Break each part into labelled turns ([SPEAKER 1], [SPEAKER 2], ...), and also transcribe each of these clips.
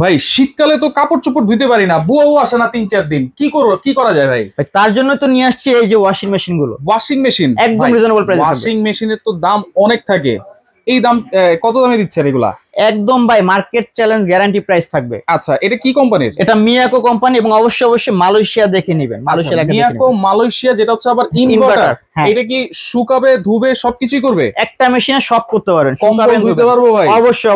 [SPEAKER 1] ভাই শীতকালে তো কাপড় চোপড় ধুইতে পারি না, বুয়াও আসে না ৩-৪ দিন। কি করা যায় ভাই?
[SPEAKER 2] ভাই তার জন্য তো নিয়ে আসছি এই যে ওয়াশিং মেশিন গুলো।
[SPEAKER 1] ওয়াশিং মেশিন
[SPEAKER 2] একদম রিজনেবল প্রাইসে থাকবে।
[SPEAKER 1] ওয়াশিং মেশিনের তো দাম অনেক থাকে, এই দাম কত দামে দিচ্ছেন এগুলা?
[SPEAKER 2] একদম ভাই মার্কেট চ্যালেঞ্জ গ্যারান্টি প্রাইস থাকবে।
[SPEAKER 1] আচ্ছা, এটা কি কোম্পানির?
[SPEAKER 2] এটা মিয়াকো কোম্পানি এবং অবশ্যই মালয়েশিয়া দেখে নেবেন। মালয়েশিয়া লেখা দেখে
[SPEAKER 1] মিয়াকো
[SPEAKER 2] নেবেন।
[SPEAKER 1] মালয়েশিয়া, যেটা হচ্ছে আবার ইনভার্টার।
[SPEAKER 2] হ্যাঁ।
[SPEAKER 1] এটা কি শুকাবে, ধুবে, সবকিছুই করবে?
[SPEAKER 2] একটা মেশিনে সব করতে পারবেন।
[SPEAKER 1] কম্বল ধুইতে পারবো ভাই?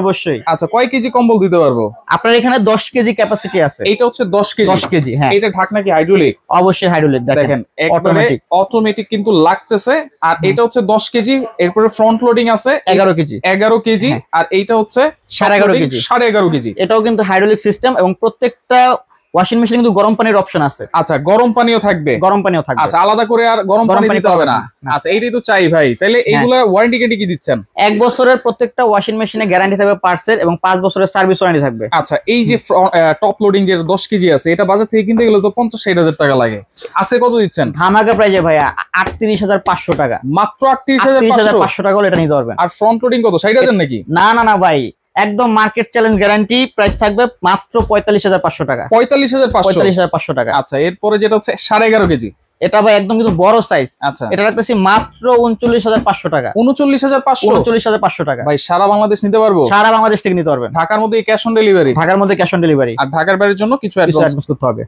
[SPEAKER 2] অবশ্যই।
[SPEAKER 1] আচ্ছা, কয় কেজি কম্বল ধুইতে পারবো?
[SPEAKER 2] আপনার এখানে 10 কেজি ক্যাপাসিটি আছে।
[SPEAKER 1] এটা হচ্ছে 10 কেজি।
[SPEAKER 2] 10 কেজি, হ্যাঁ।
[SPEAKER 1] এটা ঢাকনা কি হাইড্রোলিক?
[SPEAKER 2] অবশ্যই হাইড্রোলিক।
[SPEAKER 1] দেখেন একবারে অটোমেটিক কিন্তু লাগতেছে। আর এটা হচ্ছে 10 কেজি, এরপরে ফ্রন্ট লোডিং আছে
[SPEAKER 2] 11 কেজি।
[SPEAKER 1] 11 কেজি। আর এইটা হচ্ছে
[SPEAKER 2] 11.5 কেজি।
[SPEAKER 1] 11.5 কেজি।
[SPEAKER 2] এটাও কিন্তু হাইড্রোলিক সিস্টেম এবং প্রত্যেকটা ওয়াশিং মেশিন কিন্তু গরম পানির অপশন আছে।
[SPEAKER 1] আচ্ছা, গরম পানিও থাকবে?
[SPEAKER 2] গরম পানিও থাকবে।
[SPEAKER 1] আচ্ছা, আলাদা করে আর গরম পানি দিতে হবে না? আচ্ছা, এইটাই তো চাই ভাই। তাহলে এইগুলা ওয়ারেন্টি গ্যারান্টি কি দিচ্ছেন?
[SPEAKER 2] 1 বছরের প্রত্যেকটা ওয়াশিং মেশিনে গ্যারান্টি থাকবে পার্সেল এবং 5 বছরের সার্ভিস ওয়ারেন্টি থাকবে।
[SPEAKER 1] আচ্ছা, এই যে টপ লোডিং যে 10 কেজি আছে, এটা বাজার থেকে কিনতে গেলে তো 50-60 হাজার টাকা লাগে। আছে কত দিচ্ছেন?
[SPEAKER 2] ধামাকা প্রাইজে ভাইয়া 38,500 টাকা।
[SPEAKER 1] মাত্র 38,500
[SPEAKER 2] টাকা হলে এটা নিতে পারবেন।
[SPEAKER 1] আর ফ্রন্ট লোডিং কত, 60 হাজার নাকি?
[SPEAKER 2] না ভাই, একদম মার্কেট চ্যালেঞ্জ গ্যারান্টি প্রাইস থাকবে মাত্র 45,500 টাকা।
[SPEAKER 1] 45,500
[SPEAKER 2] টাকা।
[SPEAKER 1] আচ্ছা, এরপরে যেটা হচ্ছে 11.5 কেজি,
[SPEAKER 2] এটা ভাই একদম কিন্তু বড় সাইজ।
[SPEAKER 1] আচ্ছা,
[SPEAKER 2] এটা রাখতেছি মাত্র 39,500 টাকা।
[SPEAKER 1] 39,500
[SPEAKER 2] টাকা।
[SPEAKER 1] ভাই সারা বাংলাদেশ নিতে পারবো?
[SPEAKER 2] সারা বাংলাদেশ থেকে নিতে পারবেন।
[SPEAKER 1] ঢাকার মধ্যে ক্যাশ অন ডেলিভারি?
[SPEAKER 2] ঢাকার মধ্যে ক্যাশ অন ডেলিভারি।
[SPEAKER 1] আর ঢাকার বাইরের জন্য কিছু অ্যাডভান্স
[SPEAKER 2] করতে হবে।